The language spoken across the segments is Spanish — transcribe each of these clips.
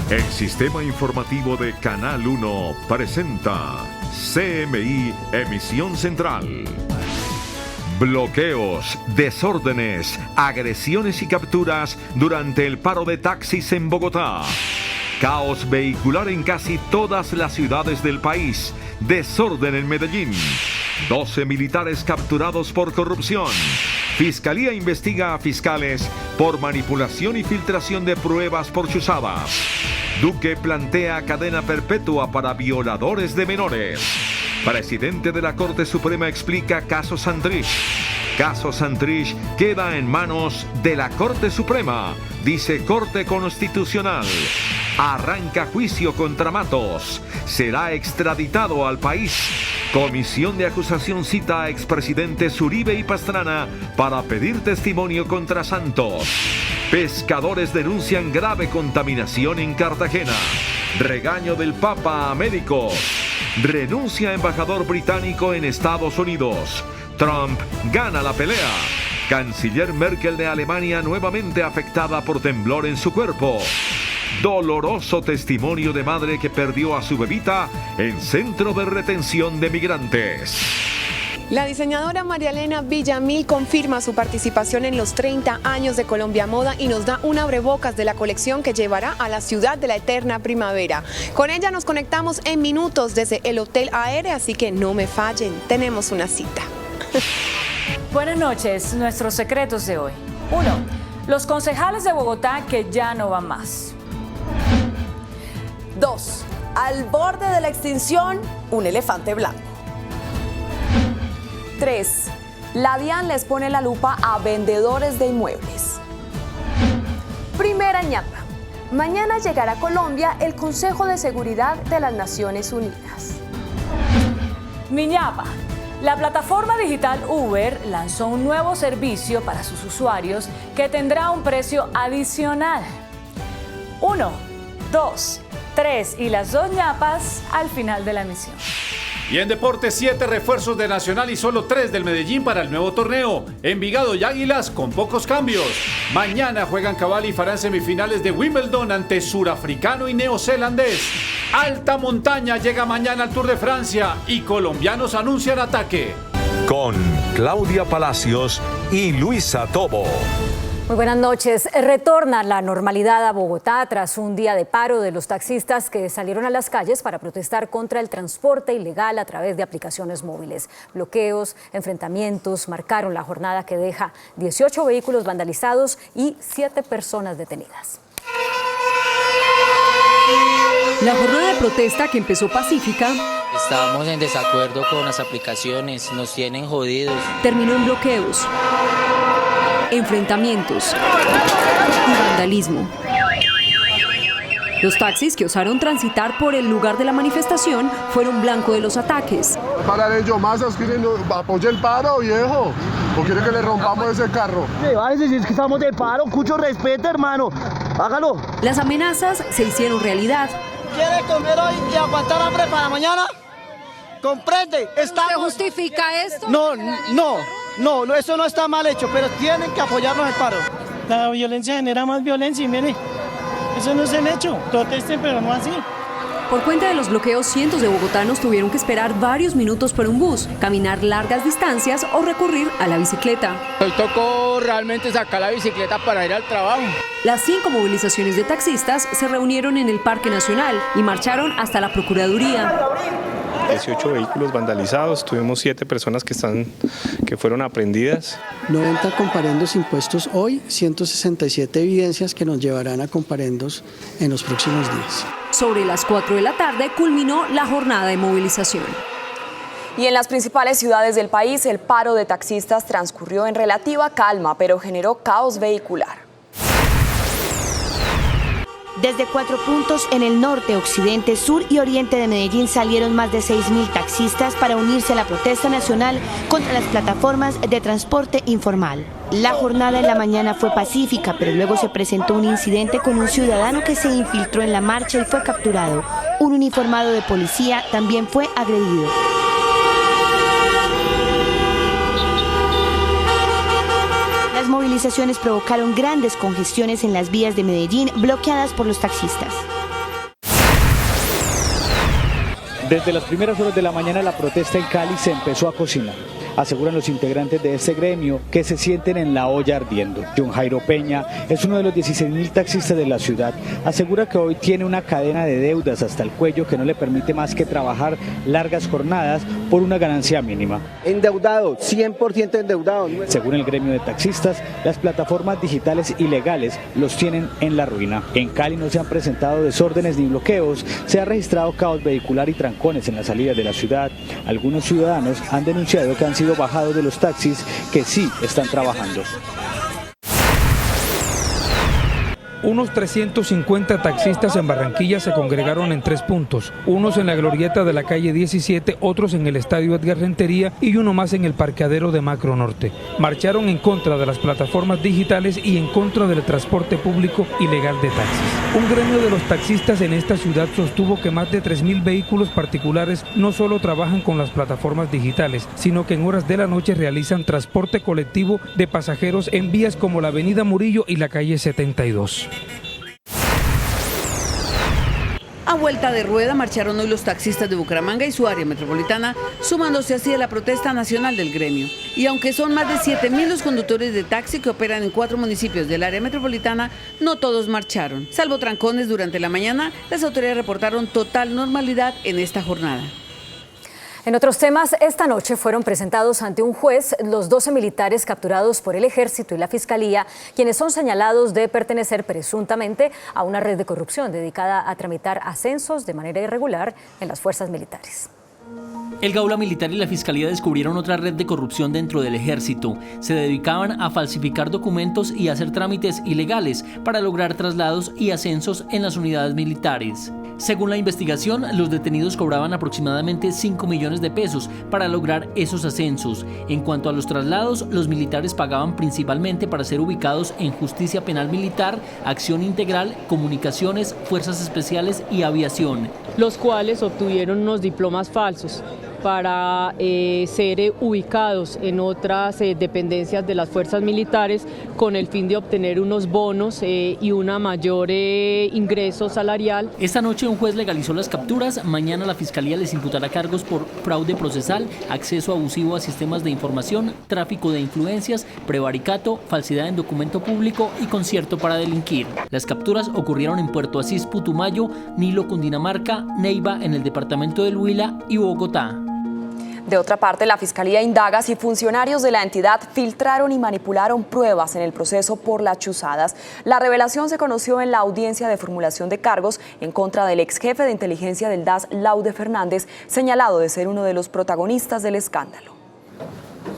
El sistema informativo de Canal 1 presenta CMI Emisión Central. Bloqueos, desórdenes, agresiones y capturas durante el paro de taxis en Bogotá. Caos vehicular en casi todas las ciudades del país. Desorden en Medellín. 12 militares capturados por corrupción. Fiscalía investiga a fiscales por manipulación y filtración de pruebas por chuzadas. Duque plantea cadena perpetua para violadores de menores. Presidente de la Corte Suprema explica caso Santrich. Caso Santrich queda en manos de la Corte Suprema, dice Corte Constitucional. Arranca juicio contra Matos. Será extraditado al país. Comisión de acusación cita a expresidentes Uribe y Pastrana para pedir testimonio contra Santos. Pescadores denuncian grave contaminación en Cartagena. Regaño del Papa a médicos. Renuncia embajador británico en Estados Unidos. Trump gana la pelea. Canciller Merkel de Alemania nuevamente afectada por temblor en su cuerpo. Doloroso testimonio de madre que perdió a su bebita en centro de retención de migrantes. La diseñadora María Elena Villamil confirma su participación en los 30 años de Colombia Moda y nos da un abrebocas de la colección que llevará a la ciudad de la eterna primavera. Con ella nos conectamos en minutos desde el Hotel Aérea, así que no me fallen, tenemos una cita. Buenas noches, nuestros secretos de hoy. 1. Los concejales de Bogotá que ya no van más. 2. Al borde de la extinción, un elefante blanco. 3. La DIAN les pone la lupa a vendedores de inmuebles. Primera ñapa. Mañana llegará a Colombia el Consejo de Seguridad de las Naciones Unidas. Mi ñapa. La plataforma digital Uber lanzó un nuevo servicio para sus usuarios que tendrá un precio adicional. 1, 2, 3 y las 2 ñapas al final de la emisión. Y en deportes, 7 refuerzos de Nacional y solo 3 del Medellín para el nuevo torneo. Envigado y Águilas con pocos cambios. Mañana juegan Cabal y farán semifinales de Wimbledon ante surafricano y neozelandés. Alta montaña llega mañana al Tour de Francia y colombianos anuncian ataque. Con Claudia Palacios y Luisa Tobo. Muy buenas noches. Retorna la normalidad a Bogotá tras un día de paro de los taxistas que salieron a las calles para protestar contra el transporte ilegal a través de aplicaciones móviles. Bloqueos, enfrentamientos marcaron la jornada que deja 18 vehículos vandalizados y 7 personas detenidas. La jornada de protesta, que empezó pacífica, estábamos en desacuerdo con las aplicaciones, nos tienen jodidos. Terminó en bloqueos, enfrentamientos y vandalismo. Los taxis que osaron transitar por el lugar de la manifestación fueron blanco de los ataques. Para ello, masas quieren apoyar el paro, viejo. ¿O quiere que le rompamos ese carro? Si es que estamos de paro, mucho respeto, hermano. Hágalo. Las amenazas se hicieron realidad. ¿Quiere comer hoy y aguantar hambre para mañana? ¿Comprende? ¿Usted justifica esto? No, eso no está mal hecho, pero tienen que apoyarnos el paro. La violencia genera más violencia y mire, eso no es el hecho. Protesten, pero no así. Por cuenta de los bloqueos, cientos de bogotanos tuvieron que esperar varios minutos por un bus, caminar largas distancias o recurrir a la bicicleta. Hoy tocó realmente sacar la bicicleta para ir al trabajo. Las 5 movilizaciones de taxistas se reunieron en el Parque Nacional y marcharon hasta la Procuraduría. 18 vehículos vandalizados, tuvimos 7 personas que fueron aprehendidas. 90 comparendos impuestos hoy, 167 evidencias que nos llevarán a comparendos en los próximos días. Sobre las 4 de la tarde culminó la jornada de movilización. Y en las principales ciudades del país, el paro de taxistas transcurrió en relativa calma, pero generó caos vehicular. Desde 4 puntos en el norte, occidente, sur y oriente de Medellín salieron más de 6.000 taxistas para unirse a la protesta nacional contra las plataformas de transporte informal. La jornada en la mañana fue pacífica, pero luego se presentó un incidente con un ciudadano que se infiltró en la marcha y fue capturado. Un uniformado de policía también fue agredido. Las movilizaciones provocaron grandes congestiones en las vías de Medellín, bloqueadas por los taxistas. Desde las primeras horas de la mañana la protesta en Cali se empezó a cocinar. Aseguran los integrantes de este gremio que se sienten en la olla ardiendo. John Jairo Peña es uno de los 16.000 taxistas de la ciudad. Asegura que hoy tiene una cadena de deudas hasta el cuello que no le permite más que trabajar largas jornadas por una ganancia mínima. Endeudado, 100% endeudado. Según el gremio de taxistas, las plataformas digitales ilegales los tienen en la ruina. En Cali no se han presentado desórdenes ni bloqueos, se ha registrado caos vehicular y trancones en las salidas de la ciudad. Algunos ciudadanos han denunciado que han sido bajados de los taxis que sí están trabajando. Unos 350 taxistas en Barranquilla se congregaron en 3 puntos, unos en la glorieta de la calle 17, otros en el estadio Edgar Rentería y uno más en el parqueadero de Macro Norte. Marcharon en contra de las plataformas digitales y en contra del transporte público ilegal de taxis. Un gremio de los taxistas en esta ciudad sostuvo que más de 3.000 vehículos particulares no solo trabajan con las plataformas digitales, sino que en horas de la noche realizan transporte colectivo de pasajeros en vías como la avenida Murillo y la calle 72. A vuelta de rueda marcharon hoy los taxistas de Bucaramanga y su área metropolitana, sumándose así a la protesta nacional del gremio. Y aunque son más de 7.000 los conductores de taxi que operan en 4 municipios del área metropolitana, no todos marcharon. Salvo trancones durante la mañana, las autoridades reportaron total normalidad en esta jornada. En otros temas, esta noche fueron presentados ante un juez los 12 militares capturados por el Ejército y la Fiscalía, quienes son señalados de pertenecer presuntamente a una red de corrupción dedicada a tramitar ascensos de manera irregular en las fuerzas militares. El Gaula Militar y la Fiscalía descubrieron otra red de corrupción dentro del Ejército. Se dedicaban a falsificar documentos y hacer trámites ilegales para lograr traslados y ascensos en las unidades militares. Según la investigación, los detenidos cobraban aproximadamente 5 millones de pesos para lograr esos ascensos. En cuanto a los traslados, los militares pagaban principalmente para ser ubicados en Justicia Penal Militar, Acción Integral, Comunicaciones, Fuerzas Especiales y Aviación. Los cuales obtuvieron unos diplomas falsos para ser ubicados en otras dependencias de las fuerzas militares con el fin de obtener unos bonos y una mayor ingreso salarial. Esta noche un juez legalizó las capturas. Mañana la Fiscalía les imputará cargos por fraude procesal, acceso abusivo a sistemas de información, tráfico de influencias, prevaricato, falsedad en documento público y concierto para delinquir. Las capturas ocurrieron en Puerto Asís, Putumayo, Nilo, Cundinamarca, Neiva en el departamento del Huila y Bogotá. De otra parte, la Fiscalía indaga si funcionarios de la entidad filtraron y manipularon pruebas en el proceso por las chuzadas. La revelación se conoció en la audiencia de formulación de cargos en contra del ex jefe de inteligencia del DAS, Laude Fernández, señalado de ser uno de los protagonistas del escándalo.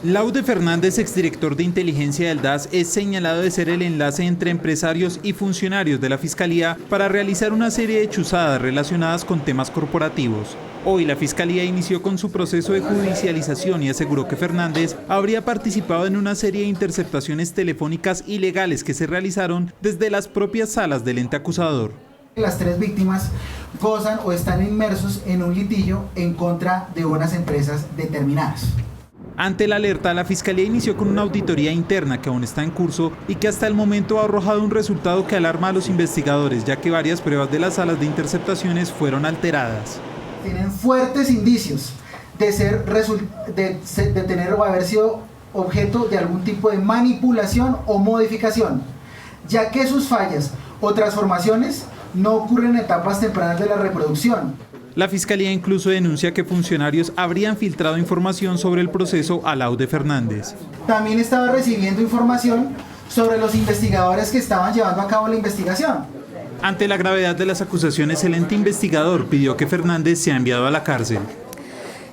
Laude Fernández, exdirector de inteligencia del DAS, es señalado de ser el enlace entre empresarios y funcionarios de la Fiscalía para realizar una serie de chuzadas relacionadas con temas corporativos. Hoy la Fiscalía inició con su proceso de judicialización y aseguró que Fernández habría participado en una serie de interceptaciones telefónicas ilegales que se realizaron desde las propias salas del ente acusador. Las 3 víctimas gozan o están inmersos en un litigio en contra de unas empresas determinadas. Ante la alerta, la Fiscalía inició con una auditoría interna que aún está en curso y que hasta el momento ha arrojado un resultado que alarma a los investigadores, ya que varias pruebas de las salas de interceptaciones fueron alteradas. Tienen fuertes indicios de tener o haber sido objeto de algún tipo de manipulación o modificación, ya que sus fallas o transformaciones no ocurren en etapas tempranas de la reproducción. La Fiscalía incluso denuncia que funcionarios habrían filtrado información sobre el proceso a Laude Fernández. También estaba recibiendo información sobre los investigadores que estaban llevando a cabo la investigación. Ante la gravedad de las acusaciones, el ente investigador pidió que Fernández sea enviado a la cárcel.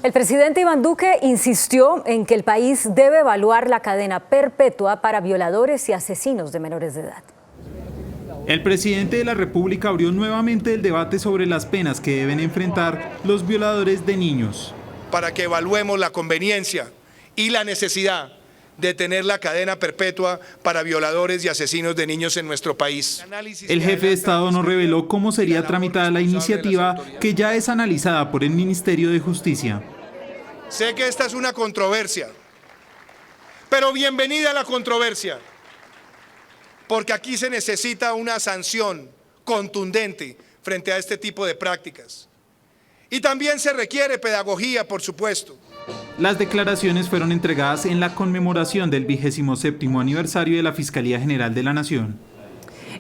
El presidente Iván Duque insistió en que el país debe evaluar la cadena perpetua para violadores y asesinos de menores de edad. El presidente de la República abrió nuevamente el debate sobre las penas que deben enfrentar los violadores de niños. Para que evaluemos la conveniencia y la necesidad de tener la cadena perpetua para violadores y asesinos de niños en nuestro país. El jefe de Estado nos reveló cómo sería tramitada la iniciativa que ya es analizada por el Ministerio de Justicia. Sé que esta es una controversia, pero bienvenida a la controversia, porque aquí se necesita una sanción contundente frente a este tipo de prácticas. Y también se requiere pedagogía, por supuesto. Las declaraciones fueron entregadas en la conmemoración del 27º aniversario de la Fiscalía General de la Nación.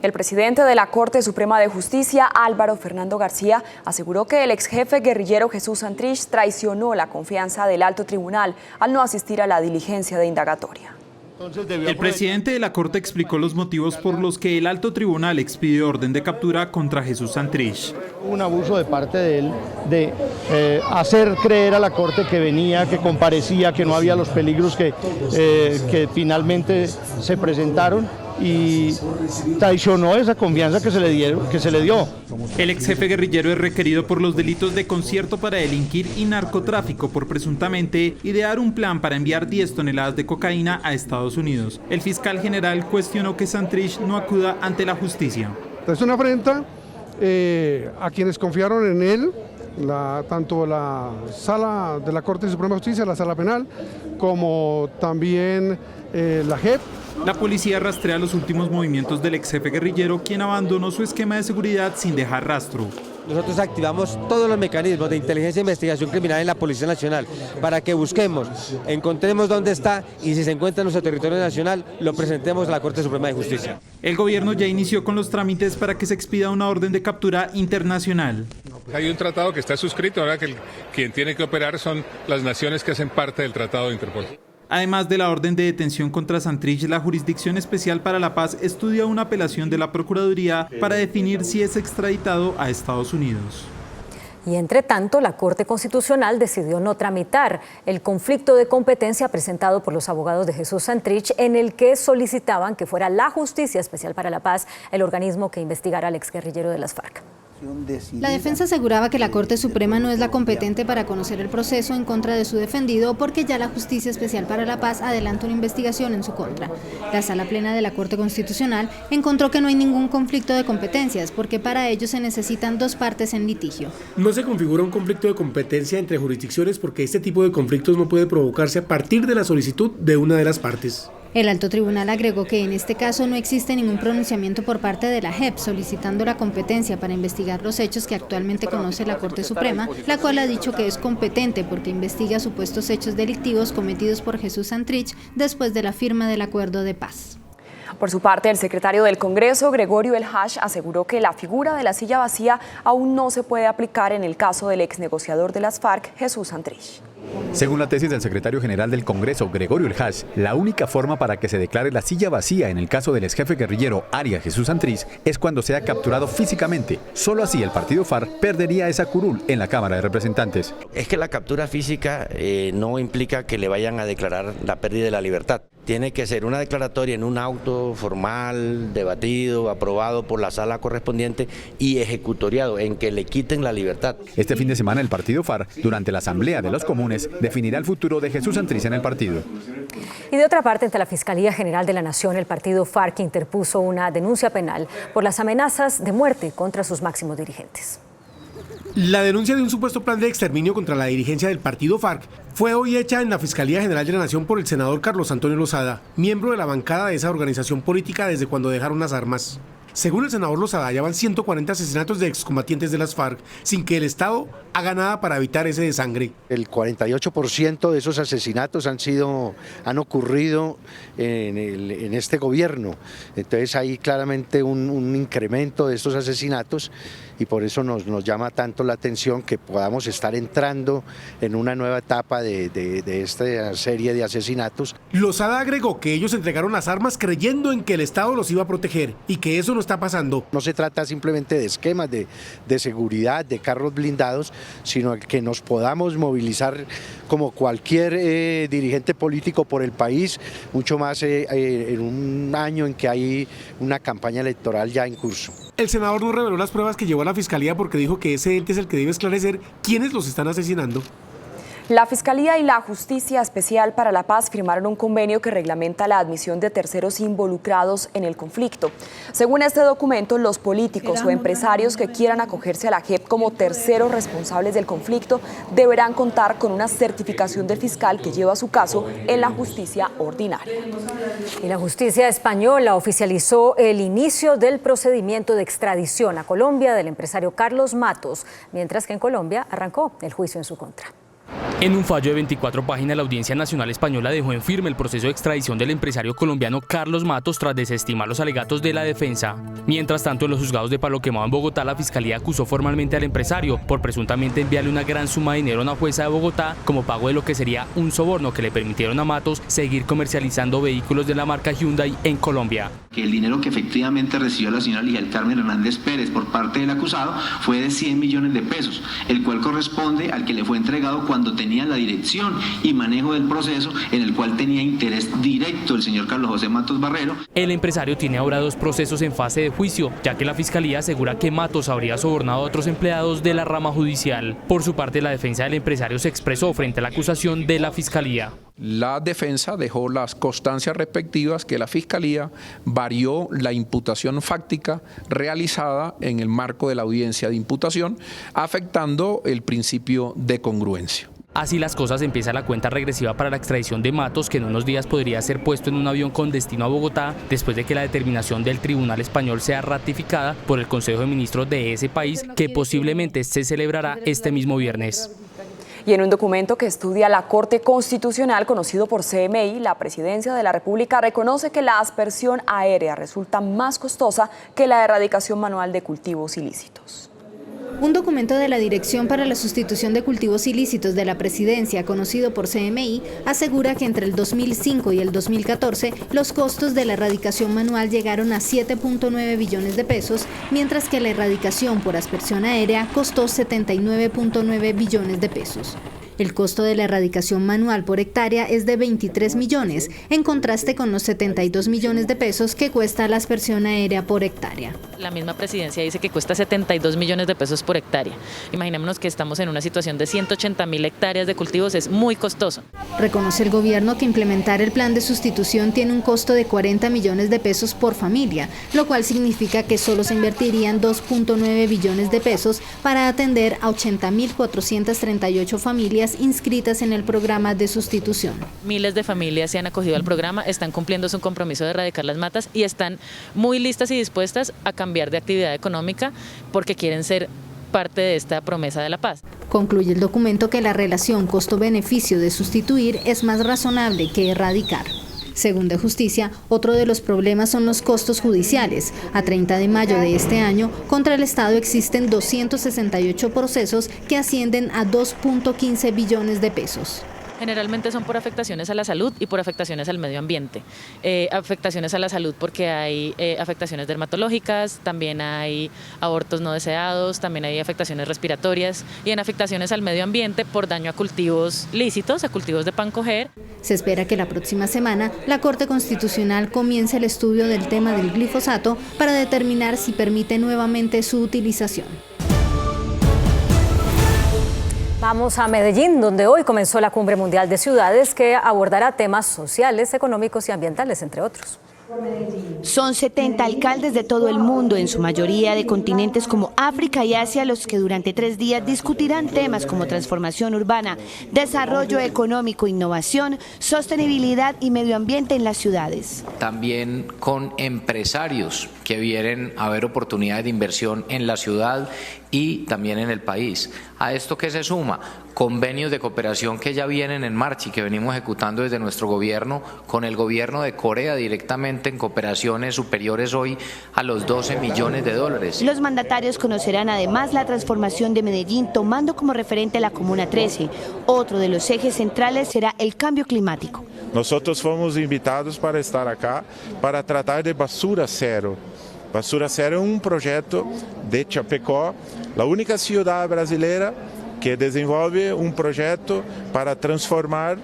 El presidente de la Corte Suprema de Justicia, Álvaro Fernando García, aseguró que el ex jefe guerrillero Jesús Santrich traicionó la confianza del alto tribunal al no asistir a la diligencia de indagatoria. El presidente de la Corte explicó los motivos por los que el alto tribunal expidió orden de captura contra Jesús Santrich. Un abuso de parte de él de hacer creer a la Corte que venía, que comparecía, que no había los peligros que finalmente se presentaron, y traicionó esa confianza que se le dio. El ex jefe guerrillero es requerido por los delitos de concierto para delinquir y narcotráfico por presuntamente idear un plan para enviar 10 toneladas de cocaína a Estados Unidos. El fiscal general cuestionó que Santrich no acuda ante la justicia. Es una afrenta a quienes confiaron en él, tanto la Sala de la Corte Suprema de Justicia, la Sala Penal, como también la JEP. La policía rastrea los últimos movimientos del ex jefe guerrillero, quien abandonó su esquema de seguridad sin dejar rastro. Nosotros activamos todos los mecanismos de inteligencia e investigación criminal en la Policía Nacional para que busquemos, encontremos dónde está y si se encuentra en nuestro territorio nacional, lo presentemos a la Corte Suprema de Justicia. El gobierno ya inició con los trámites para que se expida una orden de captura internacional. Hay un tratado que está suscrito, ahora que quien tiene que operar son las naciones que hacen parte del Tratado de Interpol. Además de la orden de detención contra Santrich, la Jurisdicción Especial para la Paz estudia una apelación de la Procuraduría para definir si es extraditado a Estados Unidos. Y entre tanto, la Corte Constitucional decidió no tramitar el conflicto de competencia presentado por los abogados de Jesús Santrich, en el que solicitaban que fuera la Justicia Especial para la Paz el organismo que investigara al exguerrillero de las FARC. La defensa aseguraba que la Corte Suprema no es la competente para conocer el proceso en contra de su defendido porque ya la Justicia Especial para la Paz adelanta una investigación en su contra. La Sala Plena de la Corte Constitucional encontró que no hay ningún conflicto de competencias porque para ello se necesitan dos partes en litigio. No se configura un conflicto de competencia entre jurisdicciones porque este tipo de conflictos no puede provocarse a partir de la solicitud de una de las partes. El alto tribunal agregó que en este caso no existe ningún pronunciamiento por parte de la JEP solicitando la competencia para investigar los hechos que actualmente conoce la Corte Suprema, la cual ha dicho que es competente porque investiga supuestos hechos delictivos cometidos por Jesús Santrich después de la firma del acuerdo de paz. Por su parte, el secretario del Congreso, Gregorio El Hash, aseguró que la figura de la silla vacía aún no se puede aplicar en el caso del ex negociador de las FARC, Jesús Santrich. Según la tesis del secretario general del Congreso, Gregorio El Hash, la única forma para que se declare la silla vacía en el caso del exjefe guerrillero Aria Jesús Santrich es cuando sea capturado físicamente. Solo así el partido FARC perdería esa curul en la Cámara de Representantes. Es que la captura física no implica que le vayan a declarar la pérdida de la libertad. Tiene que ser una declaratoria en un auto formal, debatido, aprobado por la sala correspondiente y ejecutoriado, en que le quiten la libertad. Este fin de semana el partido FARC, durante la Asamblea de los Comunes, definirá el futuro de Jesús Santrich en el partido. Y de otra parte, ante la Fiscalía General de la Nación, el partido FARC interpuso una denuncia penal por las amenazas de muerte contra sus máximos dirigentes. La denuncia de un supuesto plan de exterminio contra la dirigencia del partido FARC fue hoy hecha en la Fiscalía General de la Nación por el senador Carlos Antonio Lozada, miembro de la bancada de esa organización política desde cuando dejaron las armas. Según el senador Lozada, ya van 140 asesinatos de excombatientes de las FARC, sin que el Estado haga nada para evitar ese desangre. El 48% de esos asesinatos han ocurrido en este gobierno. Entonces hay claramente un incremento de estos asesinatos y por eso nos llama tanto la atención que podamos estar entrando en una nueva etapa de esta serie de asesinatos. Lozada agregó que ellos entregaron las armas creyendo en que el Estado los iba a proteger y que eso no está pasando. No se trata simplemente de esquemas de seguridad, de carros blindados, sino que nos podamos movilizar como cualquier dirigente político por el país, mucho más en un año en que hay una campaña electoral ya en curso. El senador no reveló las pruebas que llevó a la Fiscalía porque dijo que ese ente es el que debe esclarecer quiénes los están asesinando. La Fiscalía y la Justicia Especial para la Paz firmaron un convenio que reglamenta la admisión de terceros involucrados en el conflicto. Según este documento, los políticos o empresarios que quieran acogerse a la JEP como terceros responsables del conflicto deberán contar con una certificación del fiscal que lleva su caso en la justicia ordinaria. Y la justicia española oficializó el inicio del procedimiento de extradición a Colombia del empresario Carlos Matos, mientras que en Colombia arrancó el juicio en su contra. En un fallo de 24 páginas, la Audiencia Nacional Española dejó en firme el proceso de extradición del empresario colombiano Carlos Matos tras desestimar los alegatos de la defensa. Mientras tanto, en los juzgados de Palo Quemado en Bogotá, la Fiscalía acusó formalmente al empresario por presuntamente enviarle una gran suma de dinero a una jueza de Bogotá como pago de lo que sería un soborno que le permitieron a Matos seguir comercializando vehículos de la marca Hyundai en Colombia. Que el dinero que efectivamente recibió la señora Ligia del Carmen Hernández Pérez por parte del acusado fue de 100 millones de pesos, el cual corresponde al que le fue entregado cuando tenía la dirección y manejo del proceso, en el cual tenía interés directo el señor Carlos José Matos Barrero. El empresario tiene ahora 2 procesos en fase de juicio, ya que la Fiscalía asegura que Matos habría sobornado a otros empleados de la rama judicial. Por su parte, la defensa del empresario se expresó frente a la acusación de la Fiscalía. La defensa dejó las constancias respectivas que la Fiscalía varió la imputación fáctica realizada en el marco de la audiencia de imputación, afectando el principio de congruencia. Así las cosas, empieza la cuenta regresiva para la extradición de Matos, que en unos días podría ser puesto en un avión con destino a Bogotá, después de que la determinación del Tribunal Español sea ratificada por el Consejo de Ministros de ese país, que posiblemente se celebrará este mismo viernes. Y en un documento que estudia la Corte Constitucional, conocido por CMI, la Presidencia de la República reconoce que la aspersión aérea resulta más costosa que la erradicación manual de cultivos ilícitos. Un documento de la Dirección para la Sustitución de Cultivos Ilícitos de la Presidencia, conocido por CMI, asegura que entre el 2005 y el 2014 los costos de la erradicación manual llegaron a 7.9 billones de pesos, mientras que la erradicación por aspersión aérea costó 79.9 billones de pesos. El costo de la erradicación manual por hectárea es de 23 millones, en contraste con los 72 millones de pesos que cuesta la aspersión aérea por hectárea. La misma presidencia dice que cuesta 72 millones de pesos por hectárea. Imaginémonos que estamos en una situación de 180.000 hectáreas de cultivos, es muy costoso. Reconoce el gobierno que implementar el plan de sustitución tiene un costo de 40 millones de pesos por familia, lo cual significa que solo se invertirían 2.9 billones de pesos para atender a 80.438 familias inscritas en el programa de sustitución. Miles de familias se han acogido al programa, están cumpliendo su compromiso de erradicar las matas y están muy listas y dispuestas a cambiar de actividad económica porque quieren ser parte de esta promesa de la paz. Concluye el documento que la relación costo-beneficio de sustituir es más razonable que erradicar. Según de Justicia, otro de los problemas son los costos judiciales. A 30 de mayo de este año, contra el Estado existen 268 procesos que ascienden a 2.15 billones de pesos. Generalmente son por afectaciones a la salud y por afectaciones al medio ambiente. Afectaciones a la salud porque hay afectaciones dermatológicas, también hay abortos no deseados, también hay afectaciones respiratorias y en afectaciones al medio ambiente por daño a cultivos lícitos, a cultivos de pan coger. Se espera que la próxima semana la Corte Constitucional comience el estudio del tema del glifosato para determinar si permite nuevamente su utilización. Vamos a Medellín, donde hoy comenzó la Cumbre Mundial de Ciudades que abordará temas sociales, económicos y ambientales, entre otros. Son 70 alcaldes de todo el mundo, en su mayoría de continentes como África y Asia, los que durante 3 días discutirán temas como transformación urbana, desarrollo económico, innovación, sostenibilidad y medio ambiente en las ciudades. También con empresarios que vienen a ver oportunidades de inversión en la ciudad y también en el país. A esto que se suma convenios de cooperación que ya vienen en marcha y que venimos ejecutando desde nuestro gobierno con el gobierno de Corea directamente en cooperaciones superiores hoy a los 12 millones de dólares. Los mandatarios conocerán además la transformación de Medellín tomando como referente la Comuna 13. Otro de los ejes centrales será el cambio climático. Nosotros fomos invitados para estar acá para tratar de basura cero. Basura Cero é projeto de Chapecó, a única cidade brasileira que desenvolve projeto para transformar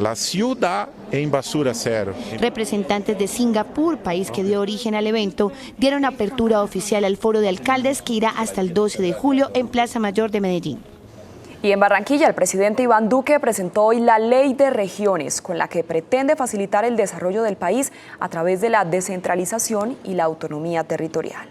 a cidade em basura cero. Representantes de Singapur, país que dio origen al evento, dieron apertura oficial al foro de alcaldes que irá hasta el 12 de julio en Plaza Mayor de Medellín. Y en Barranquilla, el presidente Iván Duque presentó hoy la Ley de Regiones, con la que pretende facilitar el desarrollo del país a través de la descentralización y la autonomía territorial.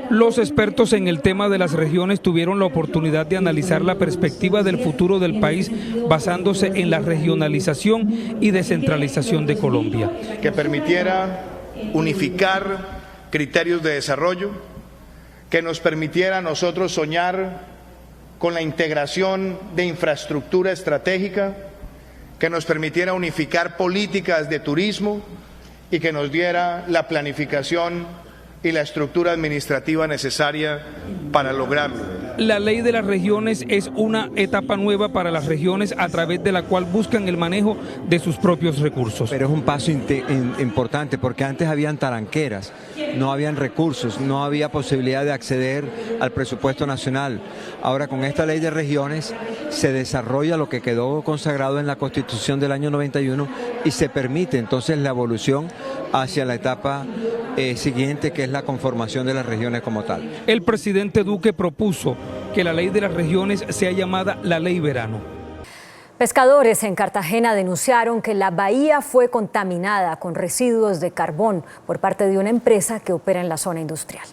Los expertos en el tema de las regiones tuvieron la oportunidad de analizar la perspectiva del futuro del país basándose en la regionalización y descentralización de Colombia. Que permitiera unificar criterios de desarrollo, que nos permitiera a nosotros soñar con la integración de infraestructura estratégica, que nos permitiera unificar políticas de turismo y que nos diera la planificación y la estructura administrativa necesaria para lograrlo. La ley de las regiones es una etapa nueva para las regiones a través de la cual buscan el manejo de sus propios recursos. Pero es un paso importante porque antes habían taranqueras, no habían recursos, no había posibilidad de acceder al presupuesto nacional. Ahora con esta ley de regiones se desarrolla lo que quedó consagrado en la Constitución del año 91 y se permite entonces la evolución hacia la etapa siguiente, que es la conformación de las regiones como tal. El presidente Duque propuso que la ley de las regiones sea llamada la Ley Verano. Pescadores en Cartagena denunciaron que la bahía fue contaminada con residuos de carbón por parte de una empresa que opera en la zona industrial.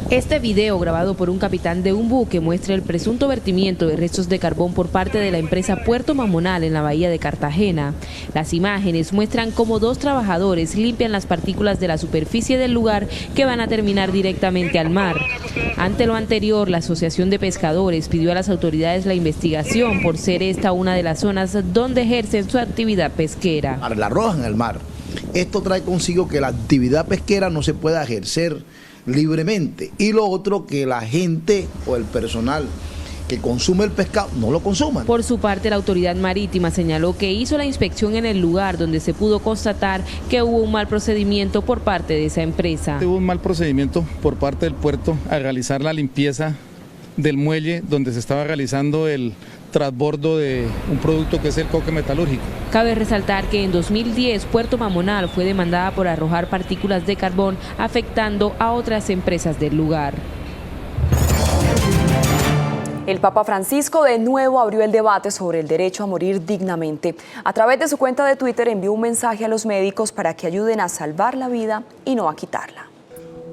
Este video, grabado por un capitán de un buque, muestra el presunto vertimiento de restos de carbón por parte de la empresa Puerto Mamonal en la bahía de Cartagena. Las imágenes muestran cómo 2 trabajadores limpian las partículas de la superficie del lugar que van a terminar directamente al mar. Ante lo anterior, la Asociación de Pescadores pidió a las autoridades la investigación por ser esta una de las zonas donde ejercen su actividad pesquera. La arrojan al mar. Esto trae consigo que la actividad pesquera no se pueda ejercer libremente, y lo otro, que la gente o el personal que consume el pescado no lo consuman. Por su parte, la autoridad marítima señaló que hizo la inspección en el lugar donde se pudo constatar que hubo un mal procedimiento por parte de esa empresa. Hubo un mal procedimiento por parte del puerto al realizar la limpieza del muelle donde se estaba realizando el transbordo de un producto que es el coque metalúrgico. Cabe resaltar que en 2010 Puerto Mamonal fue demandada por arrojar partículas de carbón afectando a otras empresas del lugar. El Papa Francisco de nuevo abrió el debate sobre el derecho a morir dignamente. A través de su cuenta de Twitter envió un mensaje a los médicos para que ayuden a salvar la vida y no a quitarla.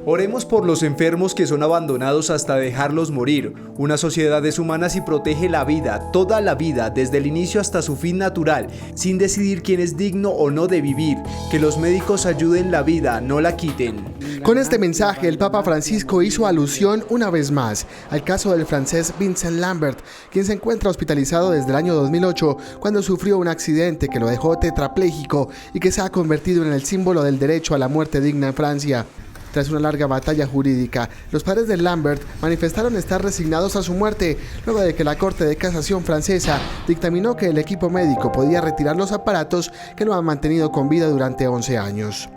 Oremos por los enfermos que son abandonados hasta dejarlos morir. Una sociedad es humana si protege la vida, toda la vida, desde el inicio hasta su fin natural, sin decidir quién es digno o no de vivir. Que los médicos ayuden la vida, no la quiten. Con este mensaje, el Papa Francisco hizo alusión una vez más al caso del francés Vincent Lambert, quien se encuentra hospitalizado desde el año 2008, cuando sufrió un accidente que lo dejó tetrapléjico y que se ha convertido en el símbolo del derecho a la muerte digna en Francia. Tras una larga batalla jurídica, los padres de Lambert manifestaron estar resignados a su muerte, luego de que la Corte de Casación francesa dictaminó que el equipo médico podía retirar los aparatos que lo han mantenido con vida durante 11 años.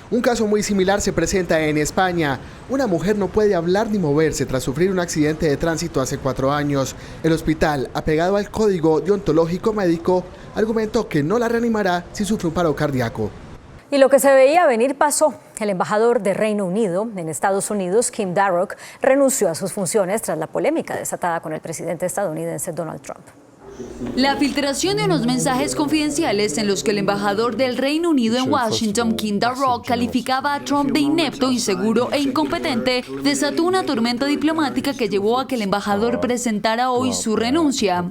Un caso muy similar se presenta en España. Una mujer no puede hablar ni moverse tras sufrir un accidente de tránsito hace 4 años. El hospital, apegado al código deontológico médico, argumentó que no la reanimará si sufre un paro cardíaco. Y lo que se veía venir pasó. El embajador de Reino Unido en Estados Unidos, Kim Darroch, renunció a sus funciones tras la polémica desatada con el presidente estadounidense Donald Trump. La filtración de unos mensajes confidenciales en los que el embajador del Reino Unido en Washington, Kim Darroch, calificaba a Trump de inepto, inseguro e incompetente, desató una tormenta diplomática que llevó a que el embajador presentara hoy su renuncia.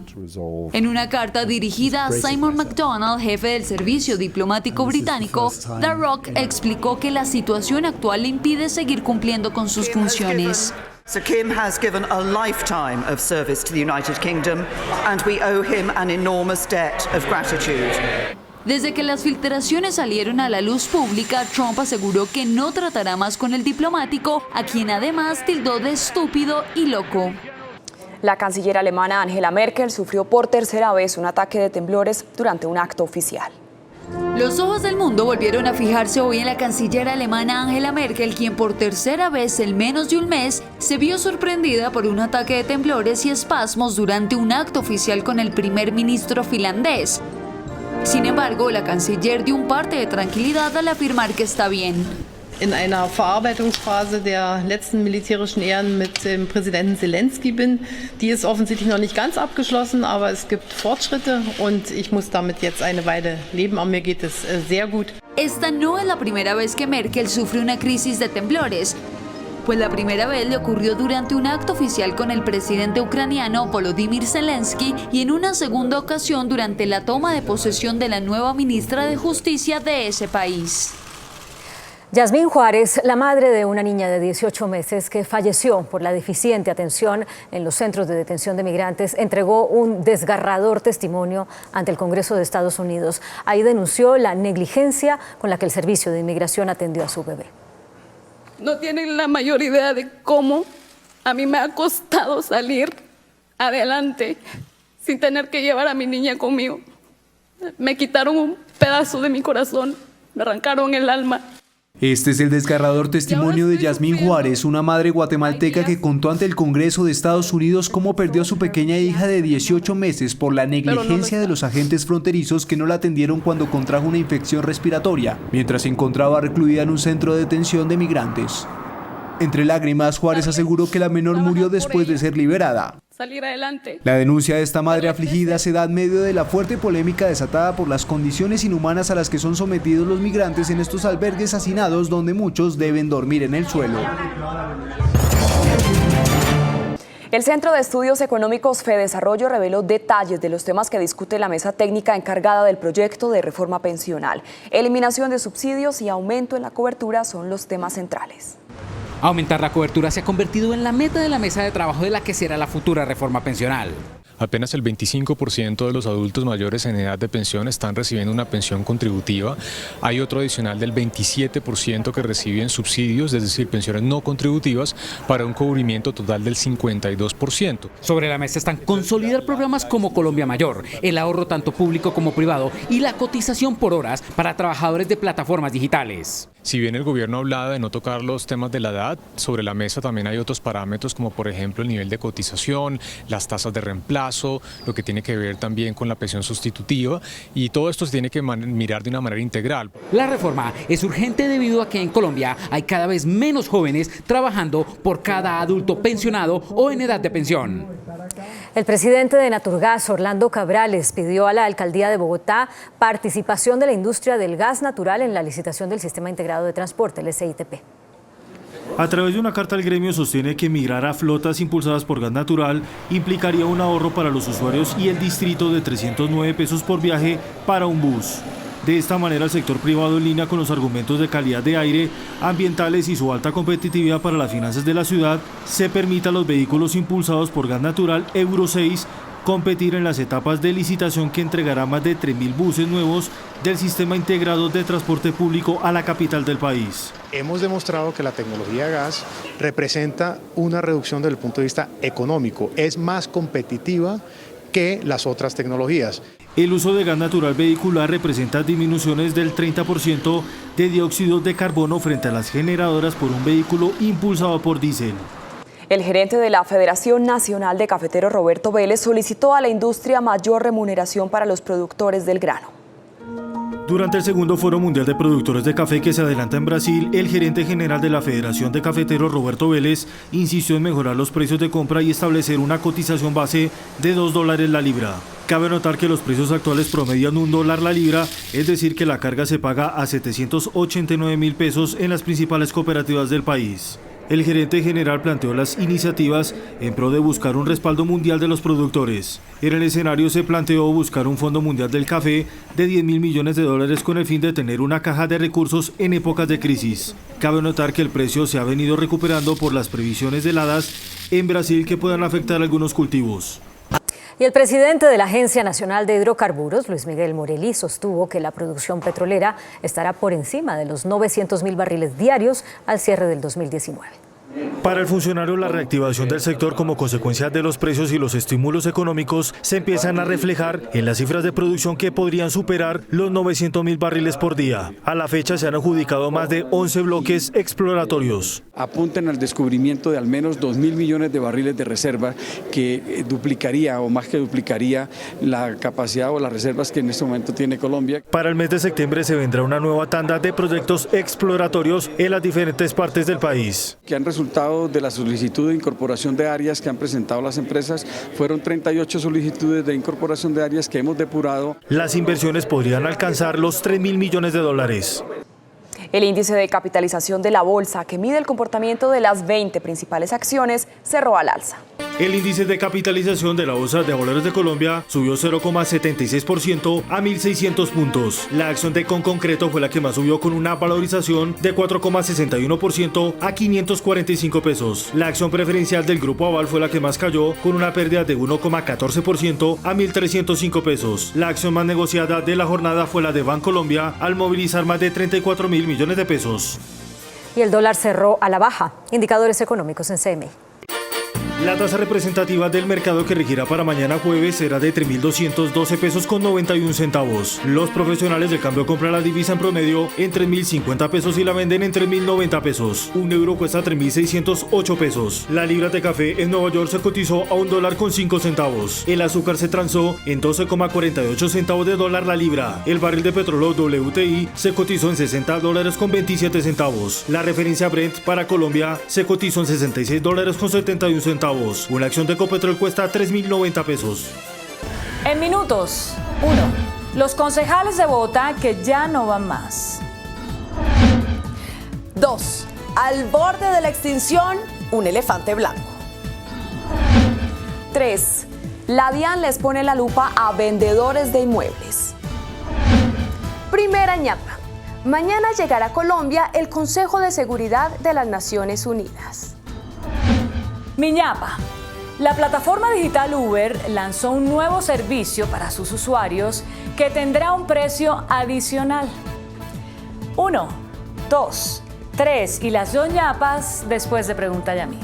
En una carta dirigida a Simon McDonald, jefe del servicio diplomático británico, Darroch explicó que la situación actual le impide seguir cumpliendo con sus funciones. So Kim has given a lifetime of service to the United Kingdom and we owe him an enormous debt of gratitude. Desde que las filtraciones salieron a la luz pública, Trump aseguró que no tratará más con el diplomático, a quien además tildó de estúpido y loco. La canciller alemana Angela Merkel sufrió por tercera vez un ataque de temblores durante un acto oficial. Los ojos del mundo volvieron a fijarse hoy en la canciller alemana Angela Merkel, quien por tercera vez en menos de un mes se vio sorprendida por un ataque de temblores y espasmos durante un acto oficial con el primer ministro finlandés. Sin embargo, la canciller dio un parte de tranquilidad al afirmar que está bien. in einer Verarbeitungsphase der letzten militärischen Ehren mit dem Präsidenten Zelensky bin. Die ist offensichtlich noch nicht ganz abgeschlossen, aber es gibt Fortschritte und ich muss damit jetzt eine Weile leben. Aber mir geht es sehr gut. Esta no es la primera vez que Merkel sufre una crisis de temblores, pues la primera vez le ocurrió durante un acto oficial con el presidente ucraniano Volodymyr Zelensky y en una segunda ocasión durante la toma de posesión de la nueva ministra de Justicia de ese país. Yasmín Juárez, la madre de una niña de 18 meses que falleció por la deficiente atención en los centros de detención de migrantes, entregó un desgarrador testimonio ante el Congreso de Estados Unidos. Ahí denunció la negligencia con la que el Servicio de Inmigración atendió a su bebé. No tienen la mayor idea de cómo a mí me ha costado salir adelante sin tener que llevar a mi niña conmigo. Me quitaron un pedazo de mi corazón, me arrancaron el alma. Este es el desgarrador testimonio de Yasmín Juárez, una madre guatemalteca que contó ante el Congreso de Estados Unidos cómo perdió a su pequeña hija de 18 meses por la negligencia de los agentes fronterizos que no la atendieron cuando contrajo una infección respiratoria, mientras se encontraba recluida en un centro de detención de migrantes. Entre lágrimas, Juárez aseguró que la menor murió después de ser liberada. Salir adelante. La denuncia de esta madre afligida se da en medio de la fuerte polémica desatada por las condiciones inhumanas a las que son sometidos los migrantes en estos albergues hacinados donde muchos deben dormir en el suelo. El Centro de Estudios Económicos Fedesarrollo reveló detalles de los temas que discute la mesa técnica encargada del proyecto de reforma pensional. Eliminación de subsidios y aumento en la cobertura son los temas centrales. Aumentar la cobertura se ha convertido en la meta de la mesa de trabajo de la que será la futura reforma pensional. Apenas el 25% de los adultos mayores en edad de pensión están recibiendo una pensión contributiva. Hay otro adicional del 27% que reciben subsidios, es decir, pensiones no contributivas, para un cubrimiento total del 52%. Sobre la mesa están consolidar programas como Colombia Mayor, el ahorro tanto público como privado y la cotización por horas para trabajadores de plataformas digitales. Si bien el gobierno hablaba de no tocar los temas de la edad, sobre la mesa también hay otros parámetros como por ejemplo el nivel de cotización, las tasas de reemplazo, lo que tiene que ver también con la pensión sustitutiva, y todo esto se tiene que mirar de una manera integral. La reforma es urgente debido a que en Colombia hay cada vez menos jóvenes trabajando por cada adulto pensionado o en edad de pensión. El presidente de Naturgas, Orlando Cabrales, pidió a la alcaldía de Bogotá participación de la industria del gas natural en la licitación del Sistema Integrado de Transporte, el SITP. A través de una carta, el gremio sostiene que migrar a flotas impulsadas por gas natural implicaría un ahorro para los usuarios y el distrito de 309 pesos por viaje para un bus. De esta manera, el sector privado, en línea con los argumentos de calidad de aire, ambientales y su alta competitividad para las finanzas de la ciudad, se permite a los vehículos impulsados por gas natural Euro 6 competir en las etapas de licitación que entregará más de 3.000 buses nuevos del Sistema Integrado de Transporte Público a la capital del país. Hemos demostrado que la tecnología gas representa una reducción desde el punto de vista económico, es más competitiva que las otras tecnologías. El uso de gas natural vehicular representa disminuciones del 30% de dióxido de carbono frente a las generadoras por un vehículo impulsado por diésel. El gerente de la Federación Nacional de Cafeteros, Roberto Vélez, solicitó a la industria mayor remuneración para los productores del grano. Durante el segundo Foro Mundial de Productores de Café que se adelanta en Brasil, el gerente general de la Federación de Cafeteros, Roberto Vélez, insistió en mejorar los precios de compra y establecer una cotización base de $2 la libra. Cabe notar que los precios actuales promedian $1 la libra, es decir que la carga se paga a 789.000 pesos en las principales cooperativas del país. El gerente general planteó las iniciativas en pro de buscar un respaldo mundial de los productores. En el escenario se planteó buscar un Fondo Mundial del Café de $10.000 millones con el fin de tener una caja de recursos en épocas de crisis. Cabe notar que el precio se ha venido recuperando por las previsiones de heladas en Brasil que puedan afectar algunos cultivos. Y el presidente de la Agencia Nacional de Hidrocarburos, Luis Miguel Morelli, sostuvo que la producción petrolera estará por encima de los 900.000 barriles diarios al cierre del 2019. Para el funcionario, la reactivación del sector como consecuencia de los precios y los estímulos económicos se empiezan a reflejar en las cifras de producción que podrían superar los 900.000 barriles por día. A la fecha se han adjudicado más de 11 bloques exploratorios. Apuntan al descubrimiento de al menos 2.000 millones de barriles de reserva que duplicaría o más que duplicaría la capacidad o las reservas que en este momento tiene Colombia. Para el mes de septiembre se vendrá una nueva tanda de proyectos exploratorios en las diferentes partes del país. Que han resultado de la solicitud de incorporación de áreas que han presentado las empresas, fueron 38 solicitudes de incorporación de áreas que hemos depurado. Las inversiones podrían alcanzar los 3.000 millones de dólares. El índice de capitalización de la bolsa, que mide el comportamiento de las 20 principales acciones, cerró al alza. El índice de capitalización de la Bolsa de Valores de Colombia subió 0,76% a 1.600 puntos. La acción de Concreto fue la que más subió con una valorización de 4,61% a 545 pesos. La acción preferencial del Grupo Aval fue la que más cayó con una pérdida de 1,14% a 1.305 pesos. La acción más negociada de la jornada fue la de Bancolombia al movilizar más de 34.000 millones de pesos. Y el dólar cerró a la baja. Indicadores económicos en CMI. La tasa representativa del mercado que regirá para mañana jueves será de 3.212 pesos con 91 centavos. Los profesionales de cambio compran la divisa en promedio en 3.050 pesos y la venden en 3.090 pesos. Un euro cuesta 3.608 pesos. La libra de café en Nueva York se cotizó a $1.05. El azúcar se transó en 12,48 centavos de dólar la libra. El barril de petróleo WTI se cotizó en $60.27. La referencia Brent para Colombia se cotizó en $66.71. Una acción de Ecopetrol cuesta 3.090 pesos. En minutos, 1. Los concejales de Bogotá que ya no van más. 2. Al borde de la extinción, un elefante blanco. 3. La DIAN les pone la lupa a vendedores de inmuebles. Primera ñapa. Mañana llegará a Colombia el Consejo de Seguridad de las Naciones Unidas. Miñapa. La plataforma digital Uber lanzó un nuevo servicio para sus usuarios que tendrá un precio adicional. 1, 2, 3 y las dos ñapas después de Pregunta Yamí.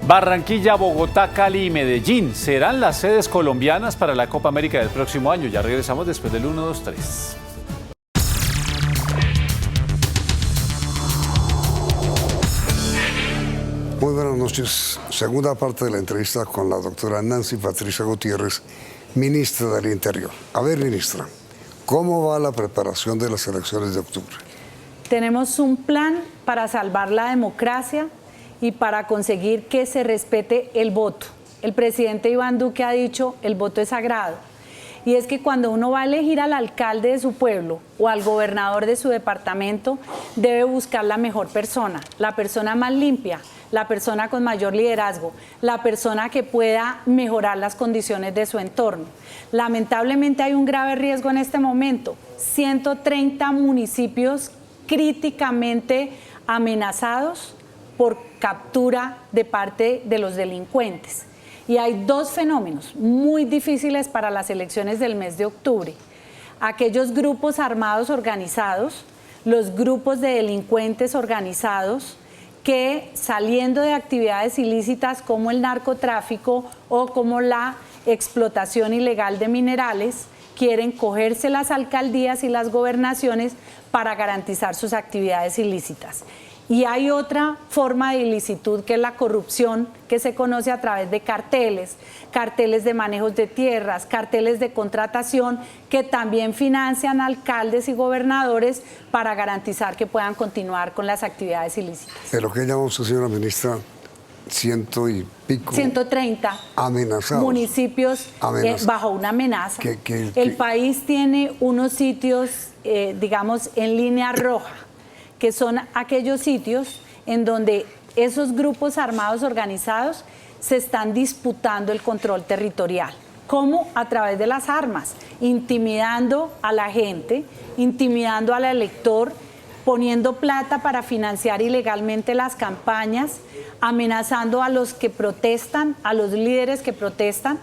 Barranquilla, Bogotá, Cali y Medellín serán las sedes colombianas para la Copa América del próximo año. Ya regresamos después del 1, 2, 3. Muy buenas noches. Segunda parte de la entrevista con la doctora Nancy Patricia Gutiérrez, ministra del Interior. A ver, ministra, ¿cómo va la preparación de las elecciones de octubre? Tenemos un plan para salvar la democracia y para conseguir que se respete el voto. El presidente Iván Duque ha dicho, el voto es sagrado. Y es que cuando uno va a elegir al alcalde de su pueblo o al gobernador de su departamento, debe buscar la mejor persona, la persona más limpia, la persona con mayor liderazgo, la persona que pueda mejorar las condiciones de su entorno. Lamentablemente hay un grave riesgo en este momento. 130 municipios críticamente amenazados por captura de parte de los delincuentes. Y hay dos fenómenos muy difíciles para las elecciones del mes de octubre. Aquellos grupos armados organizados, los grupos de delincuentes organizados, que saliendo de actividades ilícitas como el narcotráfico o como la explotación ilegal de minerales, quieren cogerse las alcaldías y las gobernaciones para garantizar sus actividades ilícitas. Y hay otra forma de ilicitud que es la corrupción, que se conoce a través de carteles, carteles de manejos de tierras, carteles de contratación, que también financian alcaldes y gobernadores para garantizar que puedan continuar con las actividades ilícitas. Pero ¿qué llama usted, señora ministra? 130 amenazados. Municipios bajo una amenaza. El país tiene unos sitios, digamos, en línea roja, que son aquellos sitios en donde esos grupos armados organizados se están disputando el control territorial. ¿Cómo? A través de las armas, intimidando a la gente, intimidando al elector, poniendo plata para financiar ilegalmente las campañas, amenazando a los que protestan, a los líderes que protestan,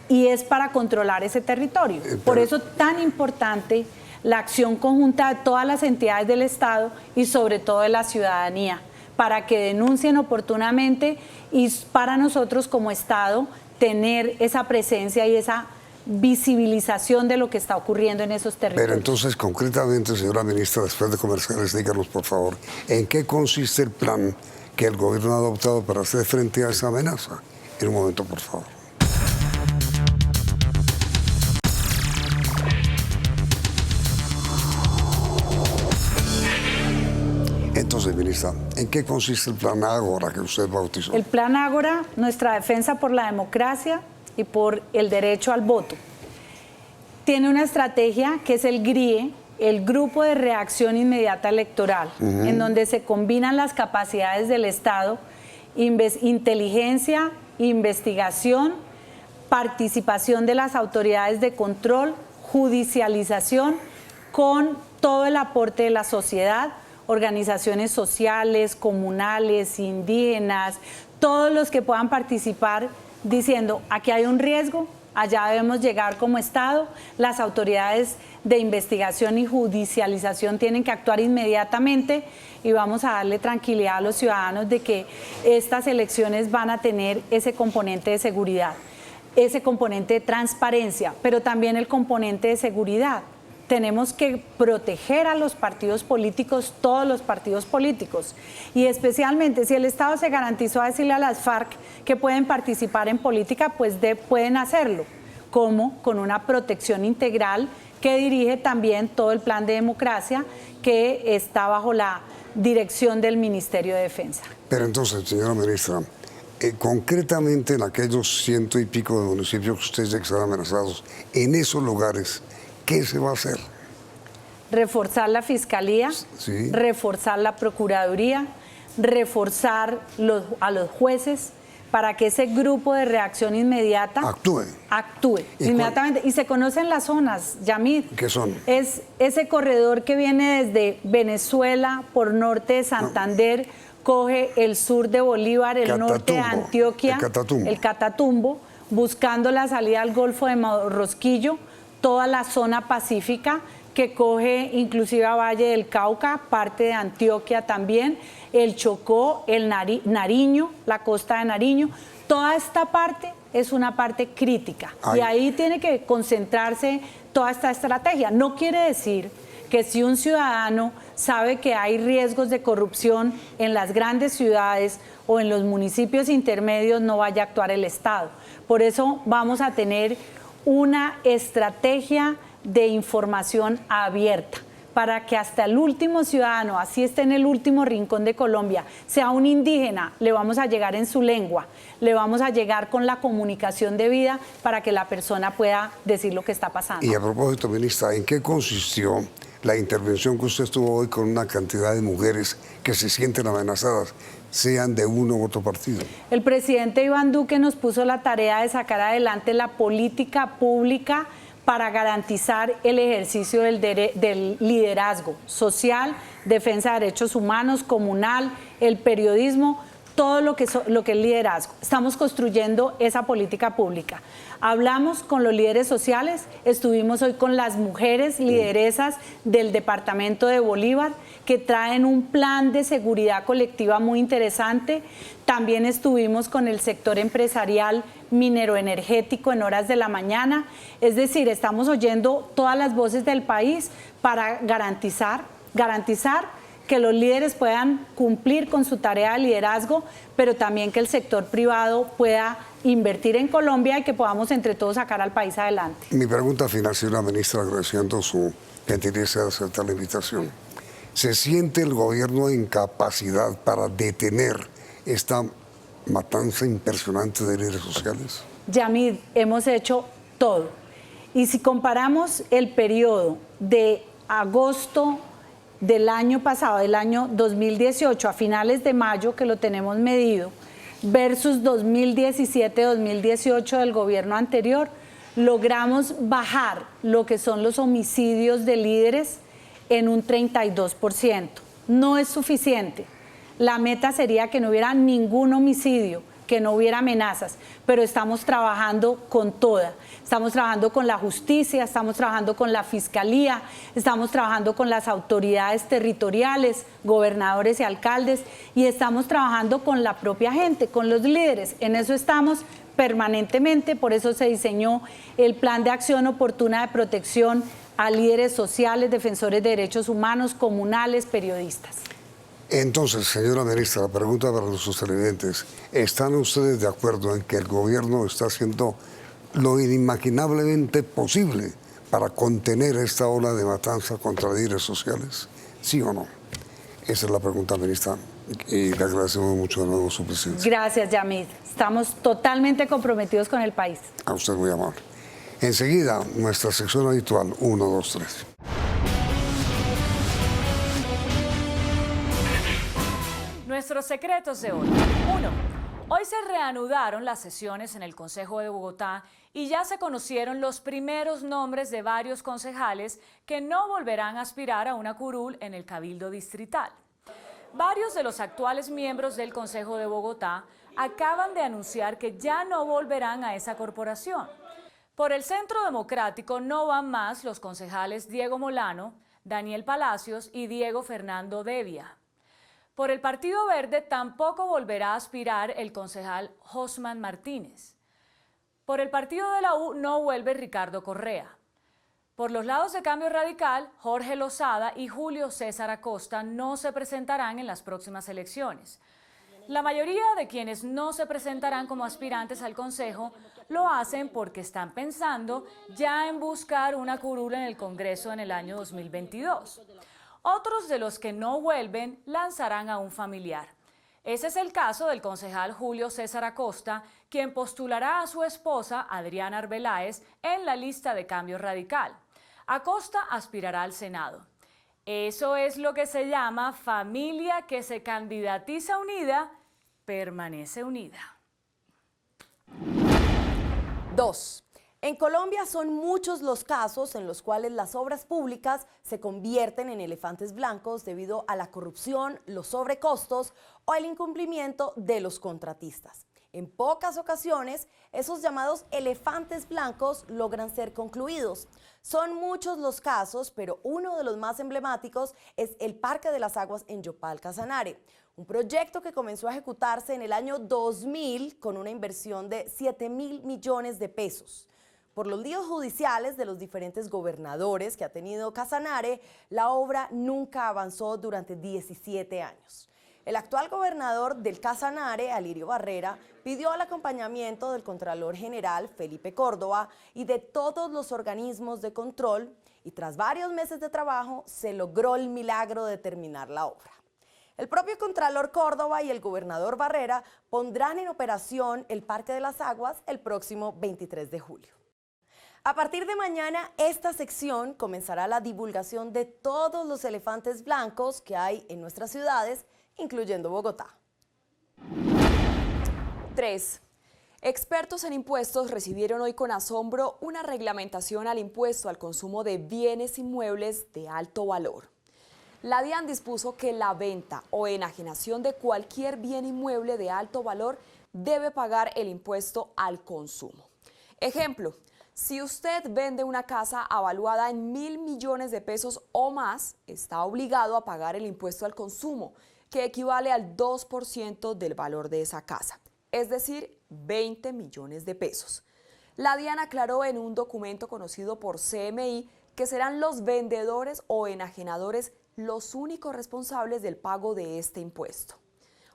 y es para controlar ese territorio. Por eso tan importante la acción conjunta de todas las entidades del Estado y sobre todo de la ciudadanía, para que denuncien oportunamente y para nosotros como Estado tener esa presencia y esa visibilización de lo que está ocurriendo en esos territorios. Pero entonces, concretamente, señora ministra, después de comerciales, díganos, por favor, ¿en qué consiste el plan que el gobierno ha adoptado para hacer frente a esa amenaza? En un momento, por favor. Entonces, ministra, ¿en qué consiste el plan Ágora que usted bautizó? El plan Ágora, nuestra defensa por la democracia y por el derecho al voto. Tiene una estrategia que es el GRIE, el Grupo de Reacción Inmediata Electoral, en donde se combinan las capacidades del Estado, inteligencia, investigación, participación de las autoridades de control, judicialización, con todo el aporte de la sociedad, organizaciones sociales, comunales, indígenas, todos los que puedan participar diciendo, aquí hay un riesgo, allá debemos llegar como Estado, las autoridades de investigación y judicialización tienen que actuar inmediatamente y vamos a darle tranquilidad a los ciudadanos de que estas elecciones van a tener ese componente de seguridad, ese componente de transparencia, pero también el componente de seguridad. Tenemos que proteger a los partidos políticos, todos los partidos políticos, y especialmente si el Estado se garantizó a decirle a las FARC que pueden participar en política, pues pueden hacerlo, como con una protección integral que dirige también todo el plan de democracia que está bajo la dirección del Ministerio de Defensa. Pero entonces, señora ministra, concretamente en aquellos 100 y pico de municipios que ustedes están amenazados, en esos lugares, ¿qué se va a hacer? Reforzar la Fiscalía, sí, reforzar la Procuraduría, reforzar a los jueces para que ese grupo de reacción inmediata actúe inmediatamente. Y se conocen las zonas, Yamid. ¿Qué son? Es ese corredor que viene desde Venezuela por norte de Santander, coge el sur de Bolívar, el norte de Antioquia, el Catatumbo, buscando la salida al Golfo de Morrosquillo, toda la zona pacífica que coge inclusive a Valle del Cauca, parte de Antioquia también, el Chocó, el Nariño, la costa de Nariño. Toda esta parte es una parte crítica y ahí tiene que concentrarse toda esta estrategia. No quiere decir que si un ciudadano sabe que hay riesgos de corrupción en las grandes ciudades o en los municipios intermedios no vaya a actuar el Estado. Por eso vamos a tener una estrategia de información abierta para que hasta el último ciudadano, así esté en el último rincón de Colombia, sea un indígena, le vamos a llegar en su lengua, le vamos a llegar con la comunicación debida para que la persona pueda decir lo que está pasando. Y a propósito, ministra, ¿en qué consistió la intervención que usted tuvo hoy con una cantidad de mujeres que se sienten amenazadas, sean de uno u otro partido? El presidente Iván Duque nos puso la tarea de sacar adelante la política pública para garantizar el ejercicio del liderazgo social, defensa de derechos humanos, comunal, el periodismo, todo lo que es el liderazgo. Estamos construyendo esa política pública. Hablamos con los líderes sociales, estuvimos hoy con las mujeres lideresas del departamento de Bolívar, que traen un plan de seguridad colectiva muy interesante. También estuvimos con el sector empresarial minero-energético en horas de la mañana. Es decir, estamos oyendo todas las voces del país para garantizar que los líderes puedan cumplir con su tarea de liderazgo, pero también que el sector privado pueda invertir en Colombia y que podamos entre todos sacar al país adelante. Mi pregunta final, señora ministra, agradeciendo su gentileza de aceptar la invitación. ¿Se siente el gobierno en capacidad para detener esta matanza impresionante de líderes sociales? Yamid, hemos hecho todo. Y si comparamos el periodo de agosto del año pasado, del año 2018, a finales de mayo, que lo tenemos medido, versus 2017-2018 del gobierno anterior, logramos bajar lo que son los homicidios de líderes en un 32%. No es suficiente. La meta sería que no hubiera ningún homicidio, que no hubiera amenazas, pero estamos trabajando con toda. Estamos trabajando con la justicia, estamos trabajando con la fiscalía, estamos trabajando con las autoridades territoriales, gobernadores y alcaldes, y estamos trabajando con la propia gente, con los líderes. En eso estamos permanentemente, por eso se diseñó el Plan de Acción Oportuna de Protección a líderes sociales, defensores de derechos humanos, comunales, periodistas. Entonces, señora ministra, la pregunta para nuestros televidentes: ¿están ustedes de acuerdo en que el gobierno está haciendo lo inimaginablemente posible para contener esta ola de matanza contra líderes sociales? ¿Sí o no? Esa es la pregunta, ministra, y le agradecemos mucho de nuevo su presencia. Gracias, Yamid. Estamos totalmente comprometidos con el país. A usted muy amable. Enseguida, nuestra sección habitual, 1, 2, 3. Nuestros secretos de hoy. 1. Hoy se reanudaron las sesiones en el Consejo de Bogotá y ya se conocieron los primeros nombres de varios concejales que no volverán a aspirar a una curul en el Cabildo Distrital. Varios de los actuales miembros del Consejo de Bogotá acaban de anunciar que ya no volverán a esa corporación. Por el Centro Democrático no van más los concejales Diego Molano, Daniel Palacios y Diego Fernando Devia. Por el Partido Verde tampoco volverá a aspirar el concejal Josman Martínez. Por el Partido de la U no vuelve Ricardo Correa. Por los lados de Cambio Radical, Jorge Lozada y Julio César Acosta no se presentarán en las próximas elecciones. La mayoría de quienes no se presentarán como aspirantes al Consejo lo hacen porque están pensando ya en buscar una curul en el Congreso en el año 2022. Otros de los que no vuelven lanzarán a un familiar. Ese es el caso del concejal Julio César Acosta, quien postulará a su esposa, Adriana Arbeláez, en la lista de Cambio Radical. Acosta aspirará al Senado. Eso es lo que se llama familia que se candidatiza unida, permanece unida. 2. En Colombia son muchos los casos en los cuales las obras públicas se convierten en elefantes blancos debido a la corrupción, los sobrecostos o el incumplimiento de los contratistas. En pocas ocasiones, esos llamados elefantes blancos logran ser concluidos. Son muchos los casos, pero uno de los más emblemáticos es el Parque de las Aguas en Yopal, Casanare, un proyecto que comenzó a ejecutarse en el año 2000 con una inversión de 7.000 millones de pesos. Por los líos judiciales de los diferentes gobernadores que ha tenido Casanare, la obra nunca avanzó durante 17 años. El actual gobernador del Casanare, Alirio Barrera, pidió el acompañamiento del Contralor General, Felipe Córdoba, y de todos los organismos de control, y tras varios meses de trabajo se logró el milagro de terminar la obra. El propio Contralor Córdoba y el gobernador Barrera pondrán en operación el Parque de las Aguas el próximo 23 de julio. A partir de mañana, esta sección comenzará la divulgación de todos los elefantes blancos que hay en nuestras ciudades, incluyendo Bogotá. 3. Expertos en impuestos recibieron hoy con asombro una reglamentación al impuesto al consumo de bienes inmuebles de alto valor. La DIAN dispuso que la venta o enajenación de cualquier bien inmueble de alto valor debe pagar el impuesto al consumo. Ejemplo: si usted vende una casa avaluada en 1.000 millones de pesos o más, está obligado a pagar el impuesto al consumo, que equivale al 2% del valor de esa casa, es decir, 20 millones de pesos. La DIAN aclaró en un documento conocido por CMI que serán los vendedores o enajenadores los únicos responsables del pago de este impuesto.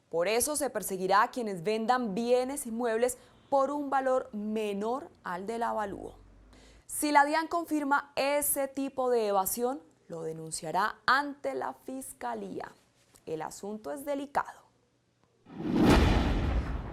Por eso se perseguirá a quienes vendan bienes inmuebles por un valor menor al del avalúo. Si la DIAN confirma ese tipo de evasión, lo denunciará ante la Fiscalía. El asunto es delicado.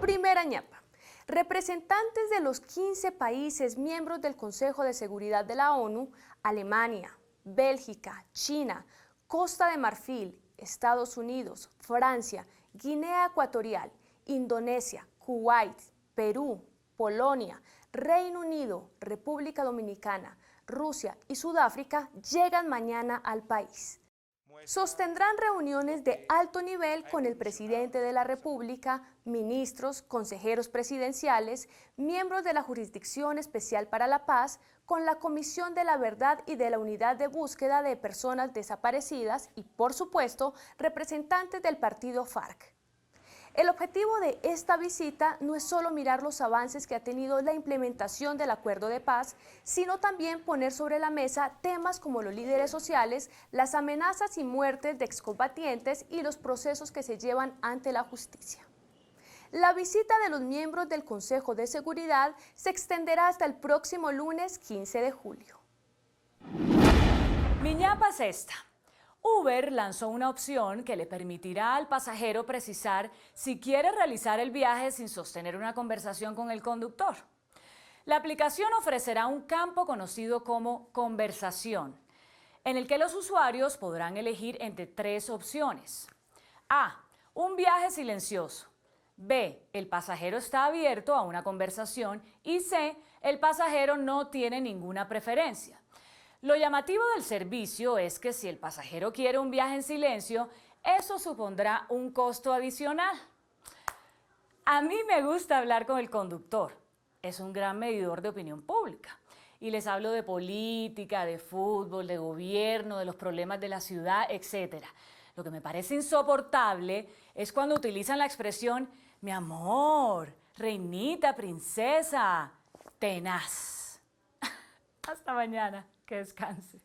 Primera ñapa. Representantes de los 15 países miembros del Consejo de Seguridad de la ONU, Alemania, Bélgica, China, Costa de Marfil, Estados Unidos, Francia, Guinea Ecuatorial, Indonesia, Kuwait, Perú, Polonia, Reino Unido, República Dominicana, Rusia y Sudáfrica llegan mañana al país. Sostendrán reuniones de alto nivel con el presidente de la República, ministros, consejeros presidenciales, miembros de la Jurisdicción Especial para la Paz, con la Comisión de la Verdad y de la Unidad de Búsqueda de Personas Desaparecidas y, por supuesto, representantes del partido FARC. El objetivo de esta visita no es solo mirar los avances que ha tenido la implementación del acuerdo de paz, sino también poner sobre la mesa temas como los líderes sociales, las amenazas y muertes de excombatientes y los procesos que se llevan ante la justicia. La visita de los miembros del Consejo de Seguridad se extenderá hasta el próximo lunes 15 de julio. Mi ñapa es esta. Uber lanzó una opción que le permitirá al pasajero precisar si quiere realizar el viaje sin sostener una conversación con el conductor. La aplicación ofrecerá un campo conocido como conversación, en el que los usuarios podrán elegir entre 3 opciones. A. Un viaje silencioso. B. El pasajero está abierto a una conversación. Y C. El pasajero no tiene ninguna preferencia. Lo llamativo del servicio es que si el pasajero quiere un viaje en silencio, eso supondrá un costo adicional. A mí me gusta hablar con el conductor. Es un gran medidor de opinión pública. Y les hablo de política, de fútbol, de gobierno, de los problemas de la ciudad, etc. Lo que me parece insoportable es cuando utilizan la expresión mi amor, reinita, princesa, tenaz. Hasta mañana. Que descanse.